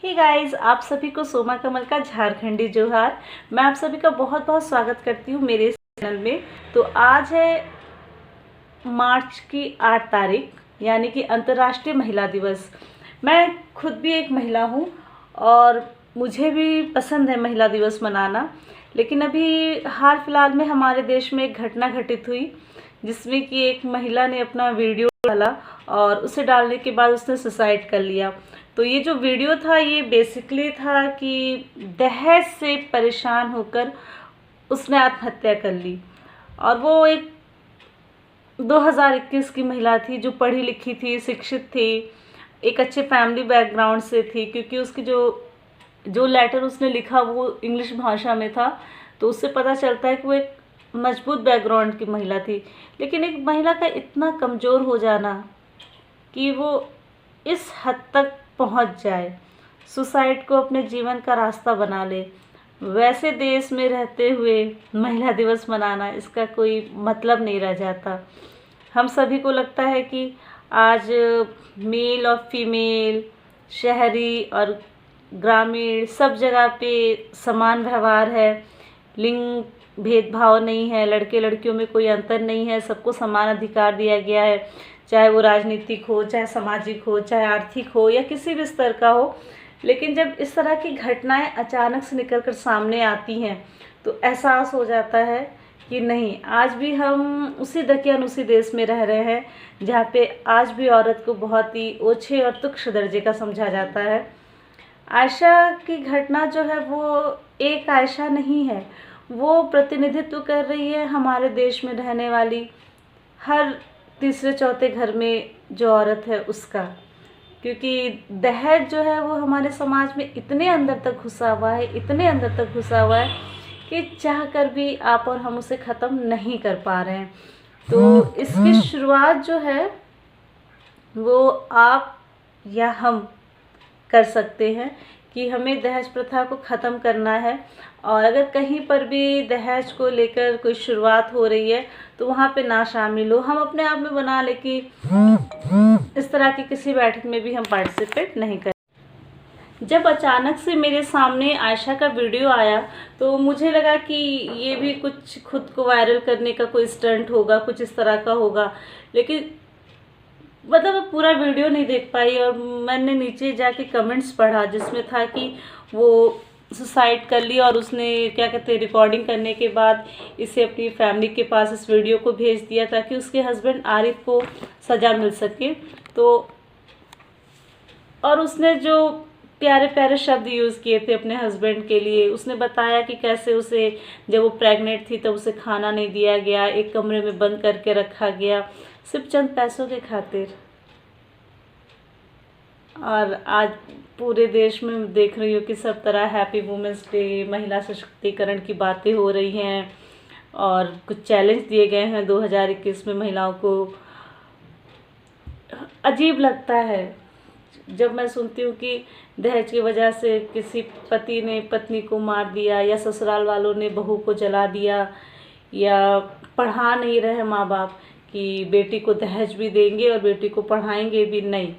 Hey guys, आप सभी को सोमा कमल का झारखंडी जोहार। मैं आप सभी का बहुत बहुत स्वागत करती हूँ मेरे इस चैनल में। तो आज है मार्च की 8 तारीख, यानी कि अंतर्राष्ट्रीय महिला दिवस। मैं खुद भी एक महिला हूँ और मुझे भी पसंद है महिला दिवस मनाना। लेकिन अभी हाल फिलहाल में हमारे देश में एक घटना घटित हुई जिसमें कि एक महिला ने अपना वीडियो डाला और उसे डालने के बाद उसने सुसाइड कर लिया। तो ये जो वीडियो था ये बेसिकली था कि दहेज से परेशान होकर उसने आत्महत्या कर ली। और वो एक 2021 की महिला थी जो पढ़ी लिखी थी, शिक्षित थी, एक अच्छे फैमिली बैकग्राउंड से थी, क्योंकि उसकी जो लेटर उसने लिखा वो इंग्लिश भाषा में था। तो उससे पता चलता है कि वो एक मजबूत बैकग्राउंड की महिला थी। लेकिन एक महिला का इतना कमज़ोर हो जाना कि वो इस हद तक पहुंच जाए, सुसाइड को अपने जीवन का रास्ता बना ले, वैसे देश में रहते हुए महिला दिवस मनाना, इसका कोई मतलब नहीं रह जाता। हम सभी को लगता है कि आज मेल और फीमेल, शहरी और ग्रामीण सब जगह पे समान व्यवहार है, लिंग भेदभाव नहीं है, लड़के लड़कियों में कोई अंतर नहीं है, सबको समान अधिकार दिया गया है, चाहे वो राजनीतिक हो, चाहे सामाजिक हो, चाहे आर्थिक हो या किसी भी स्तर का हो। लेकिन जब इस तरह की घटनाएं अचानक से निकल कर सामने आती हैं तो एहसास हो जाता है कि नहीं, आज भी हम उसी दकियान उसी देश में रह रहे हैं जहाँ पे आज भी औरत को बहुत ही ओछे और तुच्छ दर्जे का समझा जाता है। आयशा की घटना जो है वो एक आयशा नहीं है, वो प्रतिनिधित्व कर रही है हमारे देश में रहने वाली हर तीसरे चौथे घर में जो औरत है उसका। क्योंकि दहेज जो है वो हमारे समाज में इतने अंदर तक घुसा हुआ है, इतने अंदर तक घुसा हुआ है कि चाह कर भी आप और हम उसे ख़त्म नहीं कर पा रहे हैं। तो इसकी शुरुआत जो है वो आप या हम कर सकते हैं कि हमें दहेज प्रथा को ख़त्म करना है। और अगर कहीं पर भी दहेज को लेकर कोई शुरुआत हो रही है तो वहाँ पे ना शामिल हो। हम अपने आप में बना ले कि इस तरह की किसी बैठक में भी हम पार्टिसिपेट नहीं करें। जब अचानक से मेरे सामने आयशा का वीडियो आया तो मुझे लगा कि ये भी कुछ खुद को वायरल करने का कोई स्टंट होगा, कुछ इस तरह का होगा। लेकिन मतलब पूरा वीडियो नहीं देख पाई और मैंने नीचे जाके कमेंट्स पढ़ा जिसमें था कि वो सुसाइड कर ली और उसने क्या कहते हैं रिकॉर्डिंग करने के बाद इसे अपनी फैमिली के पास इस वीडियो को भेज दिया ताकि उसके हस्बैंड आरिफ को सज़ा मिल सके। तो और उसने जो प्यारे प्यारे शब्द यूज़ किए थे अपने हस्बैंड के लिए, उसने बताया कि कैसे उसे जब वो प्रेग्नेंट थी तब उसे खाना नहीं दिया गया, एक कमरे में बंद करके रखा गया सिर्फ चंद पैसों के खातिर। और आज पूरे देश में देख रही हूँ कि सब तरह हैप्पी वुमेंस डे, महिला सशक्तिकरण की बातें हो रही हैं और कुछ चैलेंज दिए गए हैं 2021 में महिलाओं को। अजीब लगता है जब मैं सुनती हूँ कि दहेज की वजह से किसी पति ने पत्नी को मार दिया या ससुराल वालों ने बहू को जला दिया, या पढ़ा नहीं रहे माँ बाप कि बेटी को दहेज भी देंगे और बेटी को पढ़ाएंगे भी नहीं।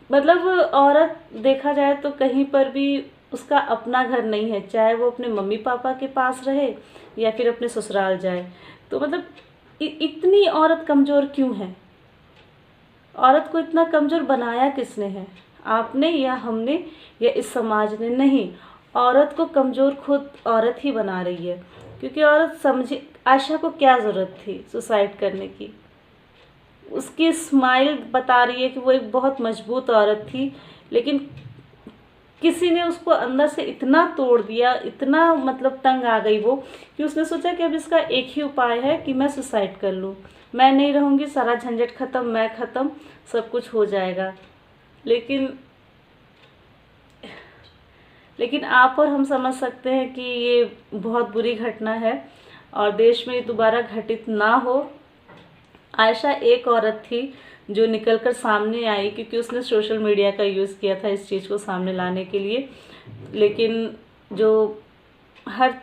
मतलब औरत देखा जाए तो कहीं पर भी उसका अपना घर नहीं है, चाहे वो अपने मम्मी पापा के पास रहे या फिर अपने ससुराल जाए। तो मतलब इतनी औरत कमज़ोर क्यों है? औरत को इतना कमज़ोर बनाया किसने है? आपने या हमने या इस समाज ने? नहीं, औरत को कमज़ोर खुद औरत ही बना रही है। क्योंकि औरत समझे आयशा को क्या ज़रूरत थी सुसाइड करने की? उसकी स्माइल बता रही है कि वो एक बहुत मजबूत औरत थी, लेकिन किसी ने उसको अंदर से इतना तोड़ दिया, इतना मतलब तंग आ गई वो कि उसने सोचा कि अब इसका एक ही उपाय है कि मैं सुसाइड कर लूँ, मैं नहीं रहूँगी, सारा झंझट ख़त्म, मैं ख़त्म, सब कुछ हो जाएगा। लेकिन आप और हम समझ सकते हैं कि ये बहुत बुरी घटना है और देश में दोबारा घटित ना हो। आयशा एक औरत थी जो निकलकर सामने आई क्योंकि उसने सोशल मीडिया का यूज़ किया था इस चीज़ को सामने लाने के लिए। लेकिन जो हर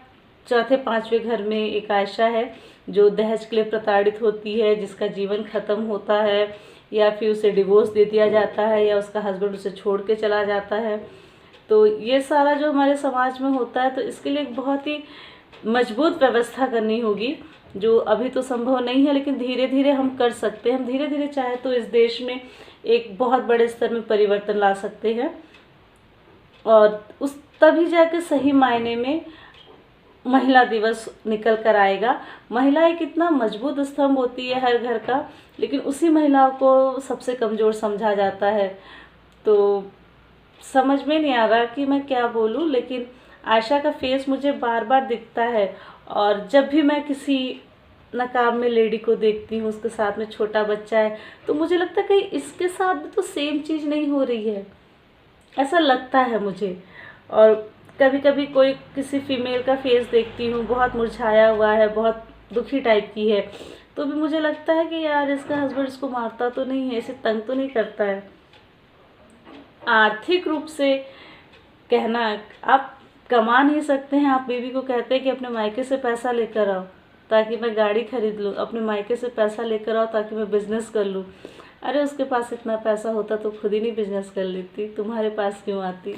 चौथे पांचवें घर में एक आयशा है जो दहेज के लिए प्रताड़ित होती है, जिसका जीवन ख़त्म होता है या फिर उसे डिवोर्स दे दिया जाता है या उसका हस्बैंड उसे छोड़ के चला जाता है। तो ये सारा जो हमारे समाज में होता है, तो इसके लिए एक बहुत ही मजबूत व्यवस्था करनी होगी, जो अभी तो संभव नहीं है, लेकिन धीरे धीरे हम कर सकते हैं। हम धीरे धीरे चाहे तो इस देश में एक बहुत बड़े स्तर में परिवर्तन ला सकते हैं, और उस तभी जाके सही मायने में महिला दिवस निकल कर आएगा। महिला एक इतना मजबूत स्तंभ होती है हर घर का, लेकिन उसी महिला को सबसे कमज़ोर समझा जाता है। तो समझ में नहीं आ रहा कि मैं क्या बोलूं, लेकिन आयशा का फेस मुझे बार बार दिखता है, और जब भी मैं किसी नकाब में लेडी को देखती हूँ, उसके साथ में छोटा बच्चा है, तो मुझे लगता है कहीं इसके साथ भी तो सेम चीज़ नहीं हो रही है, ऐसा लगता है मुझे। और कभी कभी कोई किसी फीमेल का फेस देखती हूँ, बहुत मुरझाया हुआ है, बहुत दुखी टाइप की है, तो भी मुझे लगता है कि यार इसका हस्बैंड इसको मारता तो नहीं है, इसे तंग तो नहीं करता है। आर्थिक रूप से कहना, आप कमा नहीं सकते हैं, आप बीवी को कहते हैं कि अपने मायके से पैसा लेकर आओ ताकि मैं गाड़ी खरीद लूँ, अपने मायके से पैसा लेकर आओ ताकि मैं बिज़नेस कर लूँ। अरे उसके पास इतना पैसा होता तो खुद ही नहीं बिज़नेस कर लेती, तुम्हारे पास क्यों आती।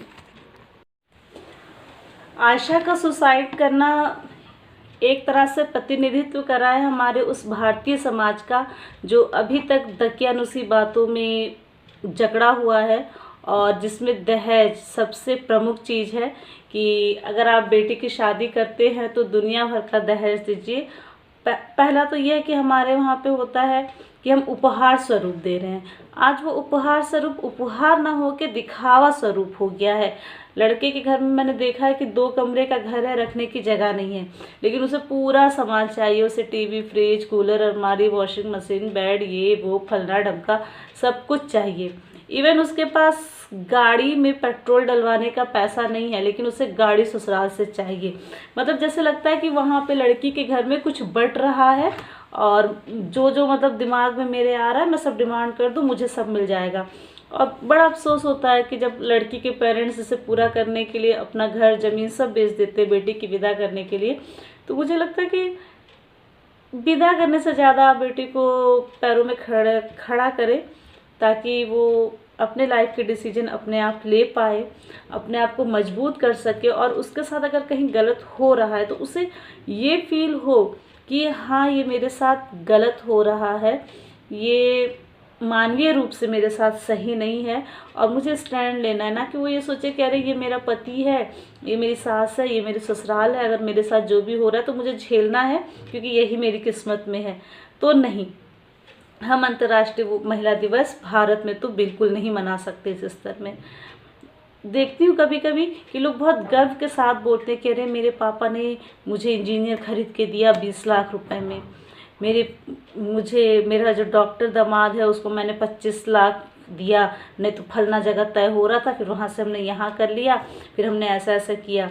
आयशा का सुसाइड करना एक तरह से प्रतिनिधित्व करा है हमारे उस भारतीय समाज का, जो अभी तक दकियानुसी बातों में जकड़ा हुआ है, और जिसमें दहेज सबसे प्रमुख चीज़ है कि अगर आप बेटी की शादी करते हैं तो दुनिया भर का दहेज दीजिए। पहला तो यह है कि हमारे वहाँ पे होता है कि हम उपहार स्वरूप दे रहे हैं। आज वो उपहार स्वरूप उपहार ना हो के दिखावा स्वरूप हो गया है। लड़के के घर में मैंने देखा है कि 2 कमरे का घर है, रखने की जगह नहीं है, लेकिन उसे पूरा सामान चाहिए। उसे टीवी, फ्रिज, कूलर, अलमारी, वॉशिंग मशीन, बेड, ये वो फलना ढमका सब कुछ चाहिए। इवन उसके पास गाड़ी में पेट्रोल डलवाने का पैसा नहीं है, लेकिन उसे गाड़ी ससुराल से चाहिए। मतलब जैसे लगता है कि वहाँ पे लड़की के घर में कुछ बट रहा है, और जो जो मतलब दिमाग में मेरे आ रहा है मैं सब डिमांड कर दूँ, मुझे सब मिल जाएगा। और बड़ा अफसोस होता है कि जब लड़की के पेरेंट्स इसे पूरा करने के लिए अपना घर ज़मीन सब बेच देते बेटी की विदा करने के लिए। तो मुझे लगता है कि विदा करने से ज़्यादा बेटी को पैरों में खड़ा करे, ताकि वो अपने लाइफ के डिसीजन अपने आप ले पाए, अपने आप को मजबूत कर सके, और उसके साथ अगर कहीं गलत हो रहा है तो उसे ये फील हो कि हाँ ये मेरे साथ गलत हो रहा है, ये मानवीय रूप से मेरे साथ सही नहीं है, और मुझे स्टैंड लेना है। ना कि वो ये सोचे कि अरे ये मेरा पति है, ये मेरी सास है, ये मेरी ससुराल है, अगर मेरे साथ जो भी हो रहा है तो मुझे झेलना है क्योंकि यही मेरी किस्मत में है। तो नहीं, हम अंतर्राष्ट्रीय महिला दिवस भारत में तो बिल्कुल नहीं मना सकते इस स्तर में। देखती हूँ कभी कभी कि लोग बहुत गर्व के साथ बोलते हैं कि अरे मेरे पापा ने मुझे इंजीनियर खरीद के दिया 20 लाख रुपए में, मेरा जो डॉक्टर दामाद है उसको मैंने 25 लाख दिया, नहीं तो फलना जगह तय हो रहा था, फिर वहाँ से हमने यहाँ कर लिया, फिर हमने ऐसा ऐसा किया।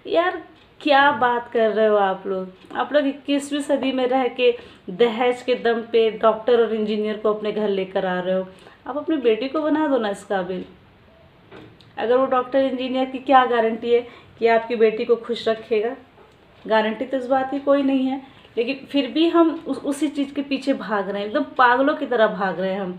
यार क्या बात कर रहे हो आप लोग 21वीं सदी में रह के दहेज के दम पे डॉक्टर और इंजीनियर को अपने घर लेकर आ रहे हो। आप अपनी बेटी को बना दो ना इस काबिल। अगर वो डॉक्टर इंजीनियर की क्या गारंटी है कि आपकी बेटी को खुश रखेगा? गारंटी तो इस बात की कोई नहीं है, लेकिन फिर भी हम उसी चीज़ के पीछे भाग रहे हैं, एकदम पागलों की तरह भाग रहे हैं हम।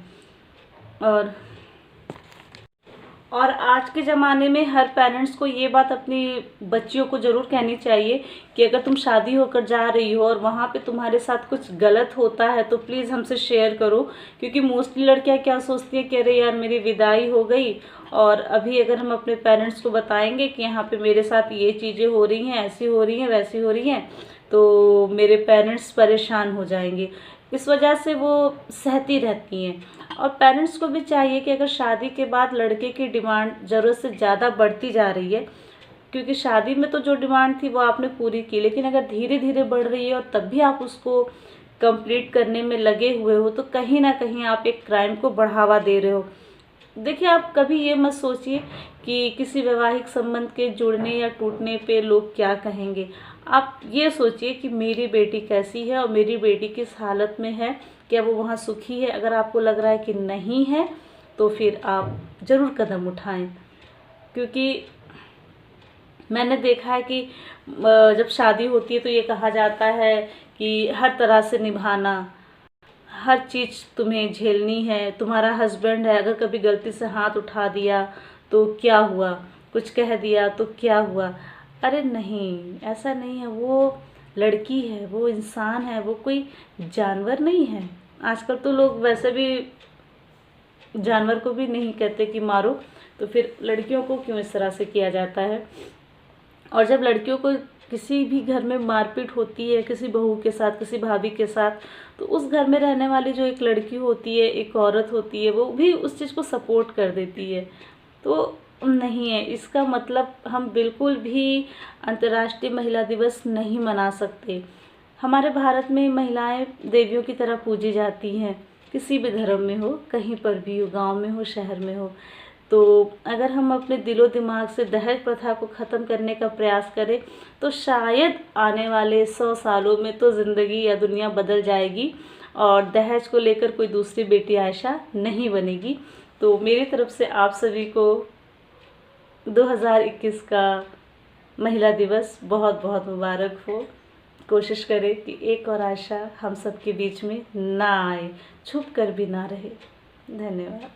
और आज के ज़माने में हर पेरेंट्स को ये बात अपनी बच्चियों को ज़रूर कहनी चाहिए कि अगर तुम शादी होकर जा रही हो और वहाँ पे तुम्हारे साथ कुछ गलत होता है तो प्लीज़ हमसे शेयर करो। क्योंकि मोस्टली लड़कियाँ क्या सोचती हैं कि अरे यार मेरी विदाई हो गई, और अभी अगर हम अपने पेरेंट्स को बताएंगे कि यहाँ पे मेरे साथ ये चीज़ें हो रही हैं, ऐसी हो रही हैं, वैसी हो रही हैं, तो मेरे पेरेंट्स परेशान हो जाएंगे। इस वजह से वो सहती रहती हैं। और पेरेंट्स को भी चाहिए कि अगर शादी के बाद लड़के की डिमांड ज़रूरत से ज़्यादा बढ़ती जा रही है, क्योंकि शादी में तो जो डिमांड थी वो आपने पूरी की, लेकिन अगर धीरे धीरे बढ़ रही है और तब भी आप उसको कंप्लीट करने में लगे हुए हो, तो कहीं ना कहीं आप एक क्राइम को बढ़ावा दे रहे हो। देखिए, आप कभी ये मत सोचिए कि किसी वैवाहिक संबंध के जुड़ने या टूटने पे लोग क्या कहेंगे। आप ये सोचिए कि मेरी बेटी कैसी है और मेरी बेटी किस हालत में है, क्या वो वहाँ सुखी है। अगर आपको लग रहा है कि नहीं है तो फिर आप ज़रूर कदम उठाएं। क्योंकि मैंने देखा है कि जब शादी होती है तो ये कहा जाता है कि हर तरह से निभाना, हर चीज़ तुम्हें झेलनी है। तुम्हारा हस्बैंड है, अगर कभी गलती से हाथ उठा दिया तो क्या हुआ, कुछ कह दिया तो क्या हुआ। अरे नहीं, ऐसा नहीं है। वो लड़की है, वो इंसान है, वो कोई जानवर नहीं है। आजकल तो लोग वैसे भी जानवर को भी नहीं कहते कि मारो, तो फिर लड़कियों को क्यों इस तरह से किया जाता है। और जब लड़कियों को किसी भी घर में मारपीट होती है, किसी बहू के साथ, किसी भाभी के साथ, तो उस घर में रहने वाली जो एक लड़की होती है, एक औरत होती है, वो भी उस चीज़ को सपोर्ट कर देती है। तो नहीं है, इसका मतलब हम बिल्कुल भी अंतर्राष्ट्रीय महिला दिवस नहीं मना सकते। हमारे भारत में महिलाएं देवियों की तरह पूजी जाती हैं, किसी भी धर्म में हो, कहीं पर भी हो, गांव में हो, शहर में हो। तो अगर हम अपने दिलो दिमाग से दहेज प्रथा को ख़त्म करने का प्रयास करें तो शायद आने वाले 100 सालों में तो ज़िंदगी या दुनिया बदल जाएगी और दहेज को लेकर कोई दूसरी बेटी आयशा नहीं बनेगी। तो मेरी तरफ से आप सभी को 2021 का महिला दिवस बहुत बहुत मुबारक हो। कोशिश करें कि एक और आयशा हम सब के बीच में ना आए, छुप कर भी ना रहे। धन्यवाद।